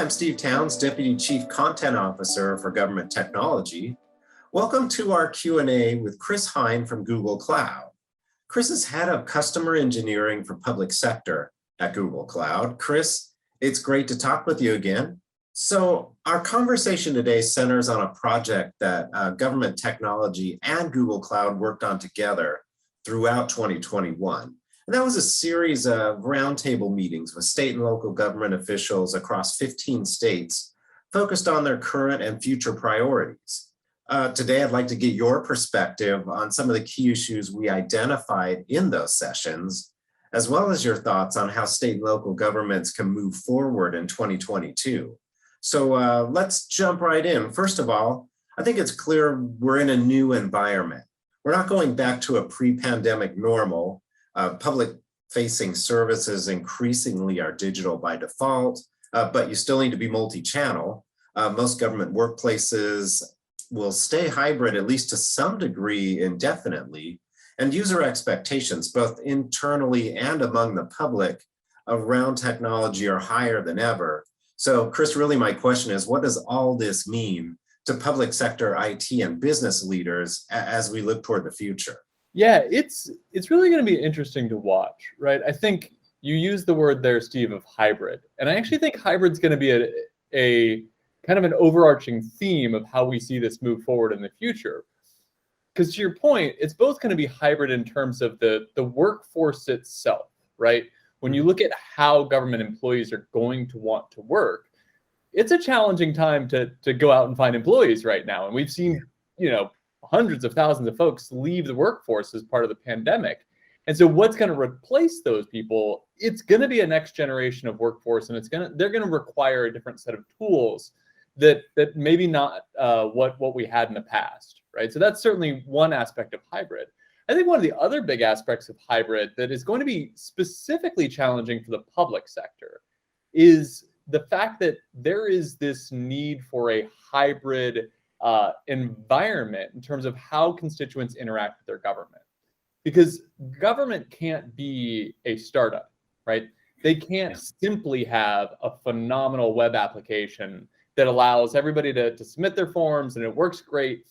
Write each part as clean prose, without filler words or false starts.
Hi, I'm Steve Towns, Deputy Chief Content Officer for Government Technology. Welcome to our Q&A with Chris Hein from Google Cloud. Chris is Head of Customer Engineering for Public Sector at Google Cloud. Chris, it's great to talk with you again. So our conversation today centers on a project that Government Technology and Google Cloud worked on together throughout 2021. And that was a series of roundtable meetings with state and local government officials across 15 states focused on their current and future priorities. Today, I'd like to get your perspective on some of the key issues we identified in those sessions, as well as your thoughts on how state and local governments can move forward in 2022. So let's jump right in. First of all, I think it's clear we're in a new environment. We're not going back to a pre-pandemic normal. Public-facing services increasingly are digital by default, but you still need to be multi-channel. Most government workplaces will stay hybrid, at least to some degree, indefinitely, and user expectations, both internally and among the public, around technology are higher than ever. So, Chris, really my question is, what does all this mean to public sector IT and business leaders as we look toward the future? Yeah, it's really going to be interesting to watch, right? I think you used the word there, Steve, of hybrid. And I actually think hybrid's going to be a kind of an overarching theme of how we see this move forward in the future. Because to your point, it's both going to be hybrid in terms of the workforce itself, right? When you look at how government employees are going to want to work, it's a challenging time to go out and find employees right now. And we've seen, hundreds of thousands of folks leave the workforce as part of the pandemic. And so what's going to replace those people? It's going to be a next generation of workforce, and they're going to require a different set of tools that maybe not what we had in the past, right? So that's certainly one aspect of hybrid. I think one of the other big aspects of hybrid that is going to be specifically challenging for the public sector is the fact that there is this need for a hybrid environment in terms of how constituents interact with their government. Because government can't be a startup, right? They can't simply have a phenomenal web application that allows everybody to submit their forms and it works great.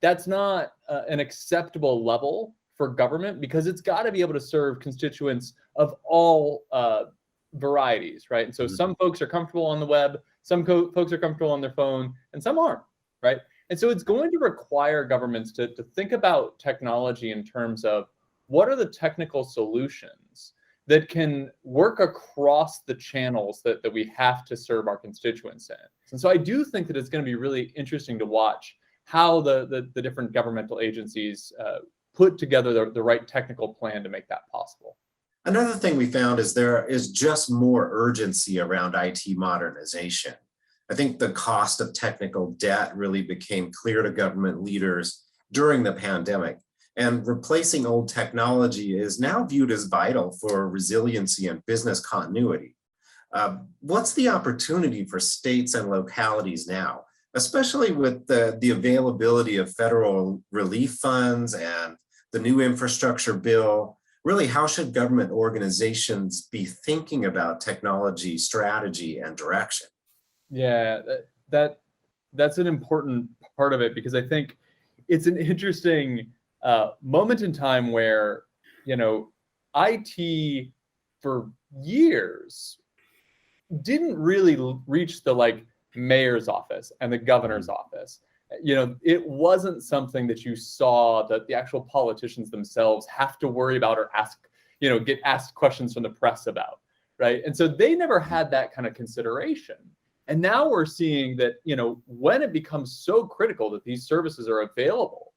That's not an acceptable level for government, because it's got to be able to serve constituents of all varieties, right? And so some folks are comfortable on the web, some folks are comfortable on their phone, and some aren't, right? And so it's going to require governments to think about technology in terms of what are the technical solutions that can work across the channels that we have to serve our constituents in. And so I do think that it's going to be really interesting to watch how the different governmental agencies put together the right technical plan to make that possible. Another thing we found is there is just more urgency around IT modernization. I think the cost of technical debt really became clear to government leaders during the pandemic, and replacing old technology is now viewed as vital for resiliency and business continuity. What's the opportunity for states and localities now, especially with the availability of federal relief funds and the new infrastructure bill? Really, how should government organizations be thinking about technology, strategy, and direction? Yeah, that's an important part of it, because I think it's an interesting moment in time where, IT for years didn't really reach the mayor's office and the governor's office. It wasn't something that you saw that the actual politicians themselves have to worry about or get asked questions from the press about, right? And so they never had that kind of consideration. And now we're seeing that, when it becomes so critical that these services are available,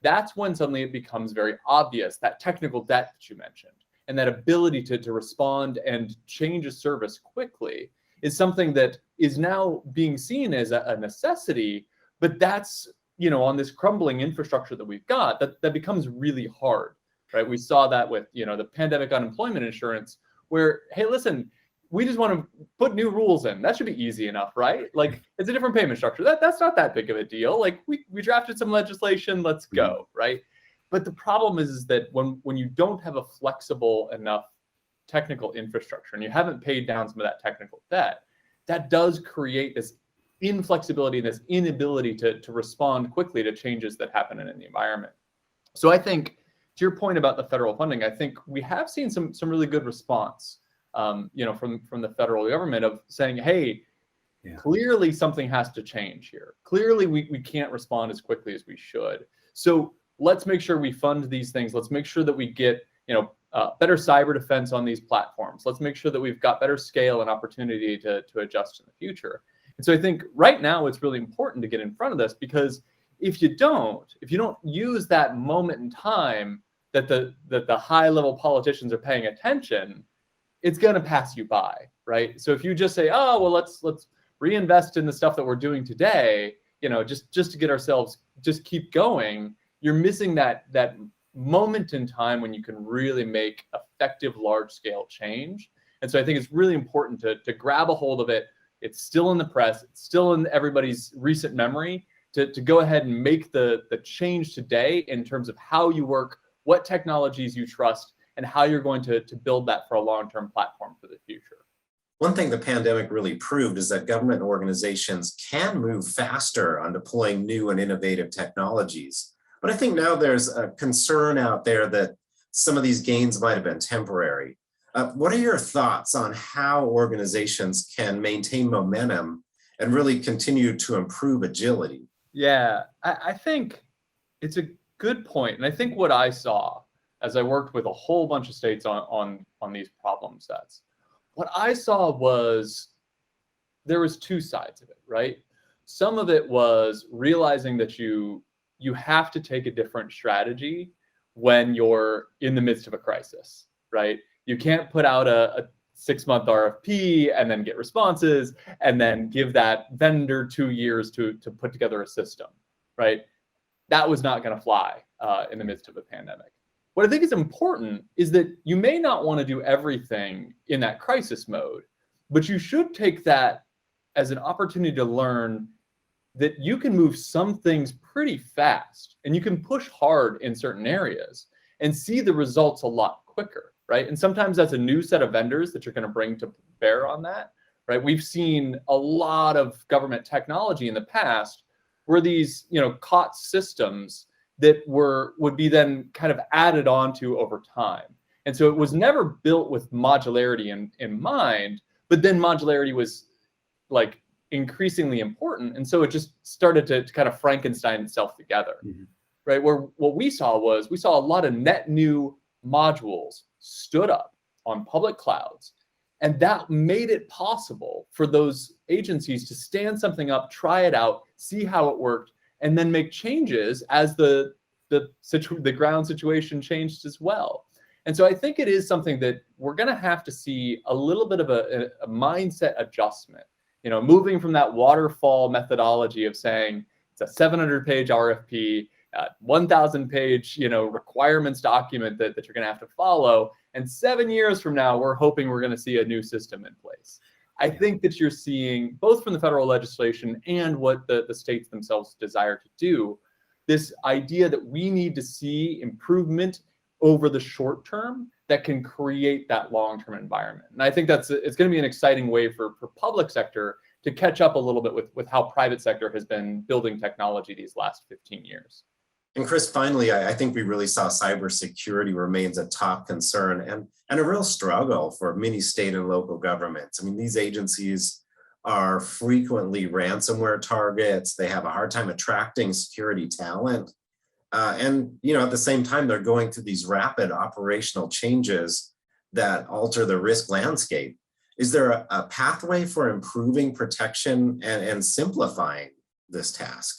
that's when suddenly it becomes very obvious that technical debt that you mentioned and that ability to respond and change a service quickly is something that is now being seen as a necessity. But that's, on this crumbling infrastructure that we've got, that becomes really hard, right? We saw that with, the pandemic unemployment insurance, where, hey, listen, we just want to put new rules in. That should be easy enough, right? It's a different payment structure. That's not that big of a deal. We drafted some legislation, let's go, right? But the problem is that when you don't have a flexible enough technical infrastructure and you haven't paid down some of that technical debt, that does create this inflexibility and this inability to respond quickly to changes that happen in the environment. So I think, to your point about the federal funding, I think we have seen some really good response, from the federal government of saying, hey, clearly something has to change here. Clearly we can't respond as quickly as we should. So let's make sure we fund these things. Let's make sure that we get, better cyber defense on these platforms. Let's make sure that we've got better scale and opportunity to adjust in the future. And so I think right now it's really important to get in front of this, because if you don't use that moment in time that the high level politicians are paying attention, it's going to pass you by, right? So if you just say, oh, well, let's reinvest in the stuff that we're doing today, just to get ourselves, just keep going, you're missing that moment in time when you can really make effective large scale change. And so I think it's really important to grab a hold of it. It's still in the press, it's still in everybody's recent memory, to go ahead and make the change today in terms of how you work, what technologies you trust, and how you're going to build that for a long-term platform for the future. One thing the pandemic really proved is that government organizations can move faster on deploying new and innovative technologies. But I think now there's a concern out there that some of these gains might have been temporary. What are your thoughts on how organizations can maintain momentum and really continue to improve agility? Yeah, I think it's a good point. And I think what I saw as I worked with a whole bunch of states on these problem sets, what I saw was there was two sides of it, right? Some of it was realizing that you have to take a different strategy when you're in the midst of a crisis, right? You can't put out a 6-month RFP and then get responses and then give that vendor 2 years to put together a system, right? That was not going to fly in the midst of a pandemic. What I think is important is that you may not want to do everything in that crisis mode, but you should take that as an opportunity to learn that you can move some things pretty fast and you can push hard in certain areas and see the results a lot quicker, right? And sometimes that's a new set of vendors that you're going to bring to bear on that, right? We've seen a lot of government technology in the past where these, COTS systems that would be then kind of added onto over time. And so it was never built with modularity in mind, but then modularity was like increasingly important. And so it just started to kind of Frankenstein itself together, right? Where what we saw a lot of net new modules stood up on public clouds. And that made it possible for those agencies to stand something up, try it out, see how it worked, and then make changes as the ground situation changed as well. And so I think it is something that we're going to have to see a little bit of a mindset adjustment, moving from that waterfall methodology of saying it's a 700-page RFP, 1,000-page, requirements document that you're going to have to follow. And 7 years from now, we're hoping we're going to see a new system in place. I think that you're seeing, both from the federal legislation and what the states themselves desire to do, this idea that we need to see improvement over the short term that can create that long-term environment. And I think it's going to be an exciting way for public sector to catch up a little bit with how private sector has been building technology these last 15 years. And Chris, finally, I think we really saw cybersecurity remains a top concern and a real struggle for many state and local governments. I mean, these agencies are frequently ransomware targets. They have a hard time attracting security talent. And at the same time, they're going through these rapid operational changes that alter the risk landscape. Is there a pathway for improving protection and simplifying this task?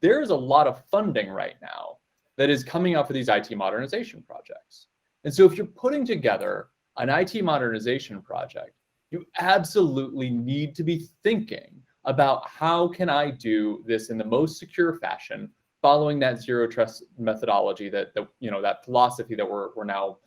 There is a lot of funding right now that is coming up for these IT modernization projects. And so if you're putting together an IT modernization project, you absolutely need to be thinking about how can I do this in the most secure fashion, following that zero trust methodology that philosophy that we're now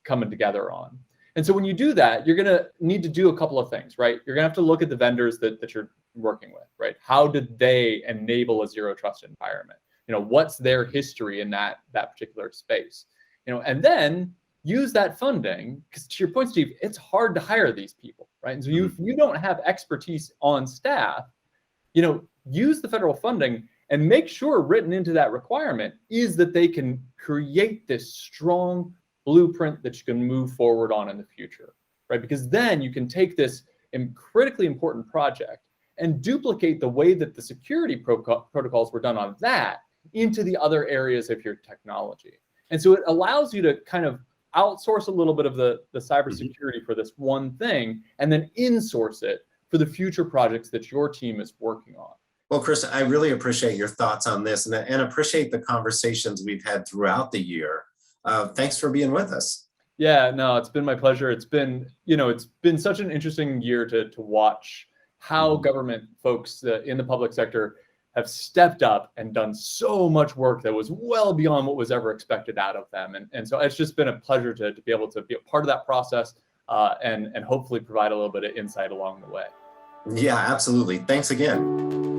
coming together on. And so when you do that, you're going to need to do a couple of things, right? You're going to have to look at the vendors that you're working with, right? How did they enable a zero trust environment? What's their history in that particular space? And then use that funding, because to your point, Steve, it's hard to hire these people, right? And so if you don't have expertise on staff, use the federal funding and make sure written into that requirement is that they can create this strong blueprint that you can move forward on in the future, right? Because then you can take this critically important project and duplicate the way that the security protocols were done on that into the other areas of your technology. And so it allows you to kind of outsource a little bit of the cybersecurity for this one thing, and then insource it for the future projects that your team is working on. Well, Chris, I really appreciate your thoughts on this and appreciate the conversations we've had throughout the year. Thanks for being with us. Yeah, no, it's been my pleasure. It's been such an interesting year to watch how government folks in the public sector have stepped up and done so much work that was well beyond what was ever expected out of them. And so it's just been a pleasure to be able to be a part of that process and hopefully provide a little bit of insight along the way. Yeah, absolutely. Thanks again.